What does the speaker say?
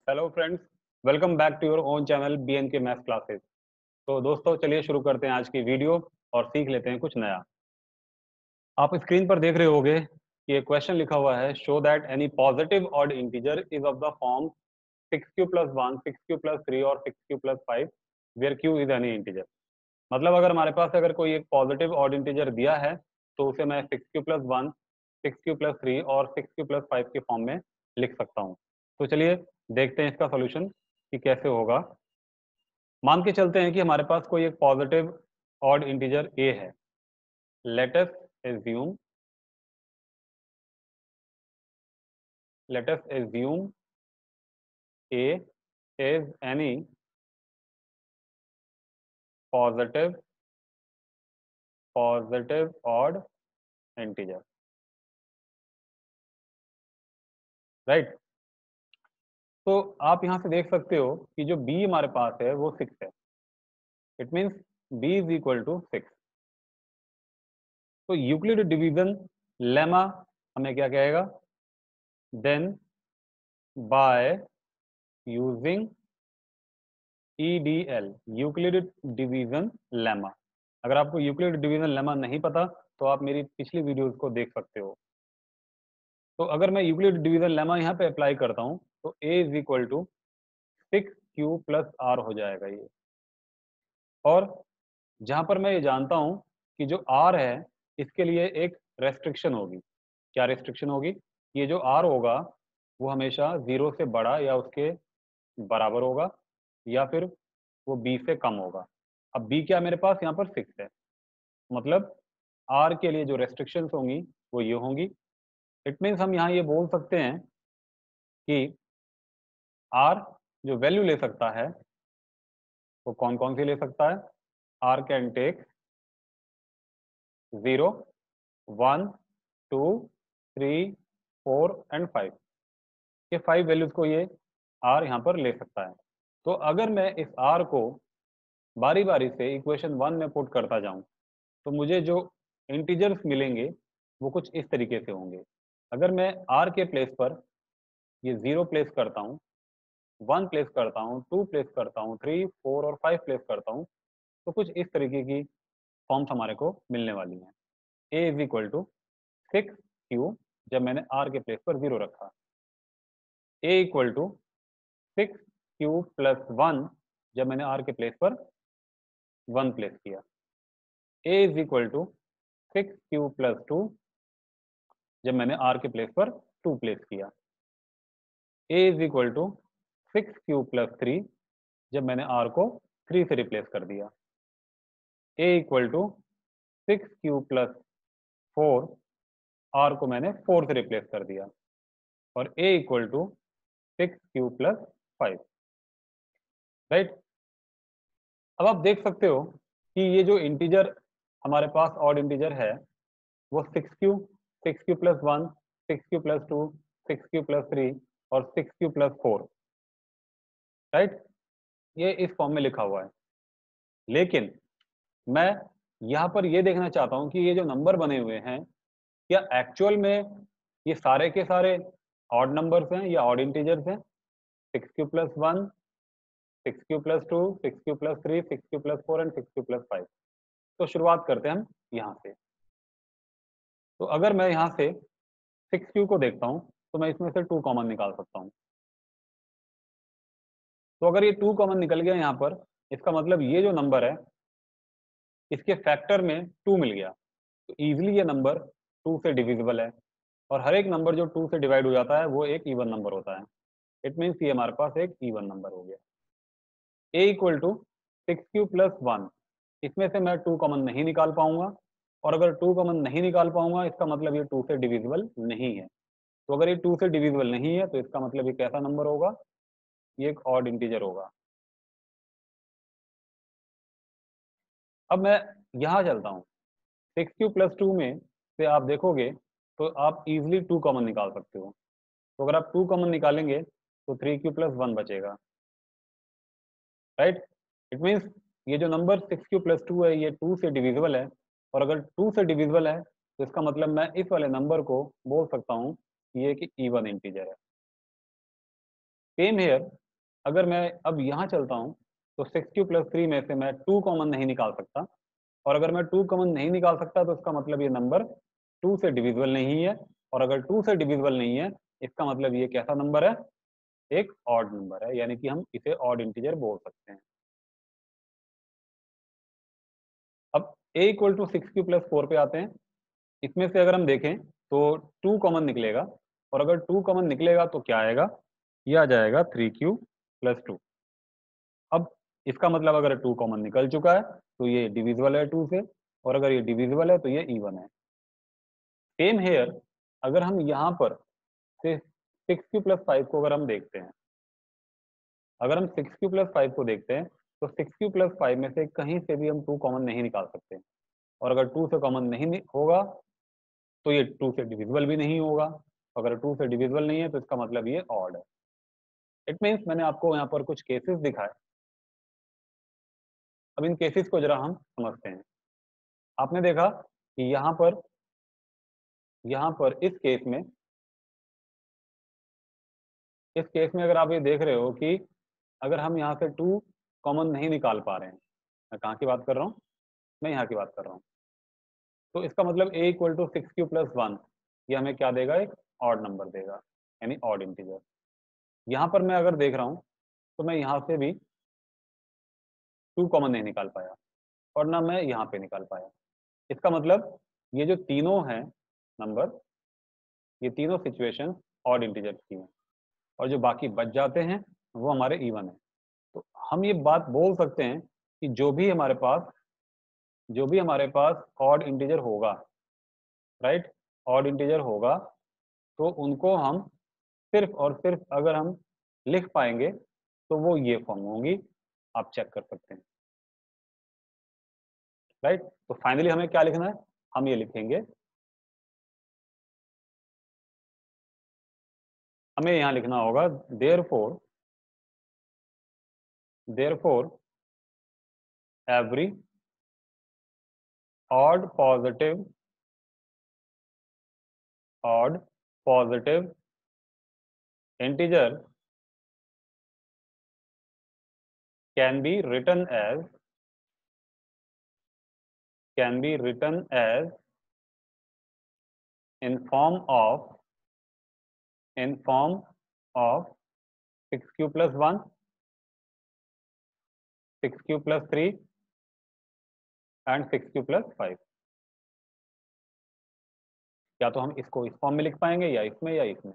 Hello friends, welcome back to your own channel BNK maths classes. तो दोस्तों चलिए शुरू करते हैं आज की वीडियो और सीख लेते हैं कुछ नया। आप स्क्रीन पर देख रहे होंगे कि एक क्वेश्चन लिखा हुआ है, show that any positive odd integer is of the form 6q+1, 6q+3 और 6q+5 where q is any integer. मतलब अगर हमारे पास अगर कोई एक पॉजिटिव ऑड इंटीजर दिया है तो उसे मैं 6q+1, 6q+3 और 6q+5 के फॉर्म में लिख सकता हूँ। तो चलिए देखते हैं इसका सोल्यूशन कि कैसे होगा। मान के चलते हैं कि हमारे पास कोई एक पॉजिटिव ऑड इंटीजर a है। Let us assume a is any positive odd integer, right. तो आप यहाँ से देख सकते हो कि जो b हमारे पास है वो 6 है। It means b is equal to 6। तो यूक्लिड डिवीजन लेमा हमें क्या कहेगा, then by using EDL, Euclid division lemma. अगर आपको यूक्लिड डिवीजन लेमा नहीं पता तो आप मेरी पिछली वीडियोस को देख सकते हो। तो अगर मैं यूक्लिड डिवीजन लेमा यहाँ पे अप्लाई करता हूँ तो a is equal to 6q+r हो जाएगा ये। और जहां पर मैं ये जानता हूं कि जो r है इसके लिए एक रेस्ट्रिक्शन होगी। क्या रेस्ट्रिक्शन होगी? ये जो r होगा वो हमेशा 0 से बड़ा या उसके बराबर होगा या फिर वो b से कम होगा। अब b क्या मेरे पास यहाँ पर 6 है, मतलब r के लिए जो रेस्ट्रिक्शंस होंगी वो ये होंगी। इट मीन्स हम यहाँ ये बोल सकते हैं कि r जो वैल्यू ले सकता है वो कौन कौन सी ले सकता है। r can take 0, 1, 2, 3, 4 and 5। ये 5 वैल्यूज को ये r यहाँ पर ले सकता है। तो अगर मैं इस r को बारी बारी से इक्वेशन 1 में पुट करता जाऊं तो मुझे जो इंटीजर्स मिलेंगे वो कुछ इस तरीके से होंगे। अगर मैं r के प्लेस पर ये 0 प्लेस करता हूँ, 1 प्लेस करता हूँ, 2 प्लेस करता हूँ, 3, 4 और 5 प्लेस करता हूँ तो कुछ इस तरीके की फॉर्म्स हमारे को मिलने वाली हैं। a is equal to 6q जब मैंने r के प्लेस पर 0 रखा, a इक्वल टू 6q+1 जब मैंने r के प्लेस पर 1 प्लेस किया, a is equal to 6q+2 जब मैंने r के प्लेस पर 2 प्लेस किया, a is equal to 6q+3 जब मैंने r को 3 से रिप्लेस कर दिया, a equal to 6q+4 r को मैंने 4 से रिप्लेस कर दिया और a equal to 6q+5, right. अब आप देख सकते हो कि ये जो इंटीजर हमारे पास ऑड इंटीजर है वो 6q, 6q+1, 6q+2, 6q+3 और 6q+4, राइट। ये इस फॉर्म में लिखा हुआ है। लेकिन मैं यहाँ पर ये देखना चाहता हूँ कि ये जो नंबर बने हुए हैं क्या एक्चुअल में ये सारे के सारे ऑड नंबर्स हैं या ऑड इंटीजर्स हैं। 6q+1, 6q+2, 6q+3, 6q+4 and 6q+5। तो शुरुआत करते हैं हम यहाँ से। तो अगर मैं यहाँ से 6q को देखता हूँ तो मैं इसमें से 2 कॉमन निकाल सकता हूँ। तो अगर ये 2 कॉमन निकल गया यहाँ पर, इसका मतलब ये जो नंबर है इसके फैक्टर में 2 मिल गया, तो इजीली ये नंबर 2 से डिविजिबल है। और हर एक नंबर जो 2 से डिवाइड हो जाता है वो एक इवन नंबर होता है। इट मीन्स ये हमारे पास एक इवन नंबर हो गया। a इक्वल टू 6q+1, इसमें से मैं 2 कॉमन नहीं निकाल पाऊंगा और अगर 2 कॉमन नहीं निकाल पाऊंगा इसका मतलब ये 2 से डिविजिबल नहीं है। तो अगर ये 2 से डिविजिबल नहीं है तो इसका मतलब ये कैसा नंबर होगा, ये एक ऑड इंटीजर होगा। अब मैं यहाँ चलता हूँ, 6q+2 में से आप देखोगे तो आप इजिली 2 कॉमन निकाल सकते हो। तो अगर आप 2 कॉमन निकालेंगे तो 3q+1 बचेगा, राइट। इट मीन्स ये जो नंबर 6q+2 है ये 2 से डिविजिबल है और अगर 2 से डिविजिबल है तो इसका मतलब मैं इस वाले नंबर को बोल सकता हूँ कि ये कि इवन इंटीजर है। सेम हेयर, अगर मैं अब यहाँ चलता हूँ तो 6q + 3 में से मैं 2 कॉमन नहीं निकाल सकता, और अगर मैं 2 कॉमन नहीं निकाल सकता तो इसका मतलब ये नंबर 2 से डिविजिबल नहीं है, और अगर 2 से डिविजिबल नहीं है इसका मतलब ये कैसा नंबर है, एक ऑड नंबर है, यानी कि हम इसे ऑड इंटीजर बोल सकते हैं। अब a = 6q + 4 पे आते हैं। इसमें से अगर हम देखें तो 2 कॉमन निकलेगा, और अगर 2 कॉमन निकलेगा तो क्या आएगा, ये आ जाएगा 3q + 2। अब इसका मतलब अगर 2 कॉमन निकल चुका है तो ये डिविजिबल है 2 से, और अगर ये डिविजिबल है तो ये इवन है। सेम हेयर, अगर हम यहाँ पर से 6q + 5 को अगर हम देखते हैं, अगर हम 6q + 5 को देखते हैं तो 6q + 5 में से कहीं से भी हम 2 कॉमन नहीं निकाल सकते, और अगर 2 से कॉमन नहीं होगा तो ये 2 से डिविजिबल भी नहीं होगा। अगर 2 से डिविजिबल नहीं है तो इसका मतलब ये ऑड है। इट मीन्स मैंने आपको यहाँ पर कुछ केसेस दिखाए। अब इन केसेस को जरा हम समझते हैं। आपने देखा कि यहाँ पर इस केस में अगर आप ये देख रहे हो कि अगर हम यहाँ से 2 कॉमन नहीं निकाल पा रहे हैं, मैं कहाँ की बात कर रहा हूँ, मैं यहाँ की बात कर रहा हूँ, तो इसका मतलब a = 6q + 1, ये हमें क्या देगा, एक ऑड नंबर देगा, यानी ऑड इंटीजर। यहाँ पर मैं अगर देख रहा हूँ तो मैं यहाँ से भी 2 कॉमन नहीं निकाल पाया, और ना मैं यहाँ पे निकाल पाया। इसका मतलब ये जो तीनों हैं नंबर, ये तीनों सिचुएशन ऑड इंटीजर्स की हैं, और जो बाकी बच जाते हैं वो हमारे इवन है। तो हम ये बात बोल सकते हैं कि जो भी हमारे पास ऑड इंटीजर होगा, राइट, ऑड इंटीजर होगा, तो उनको हम सिर्फ और सिर्फ अगर हम लिख पाएंगे तो वो ये फॉर्म होंगी, आप चेक कर सकते हैं, राइट। तो फाइनली हमें क्या लिखना है, हम ये लिखेंगे, हमें यहाँ लिखना होगा therefore every odd positive integer can be written as in form of 6q + 1, 6q + 3 and 6q + 5। या तो हम इसको इस फॉर्म में लिख पाएंगे, या इसमें, या इसमें।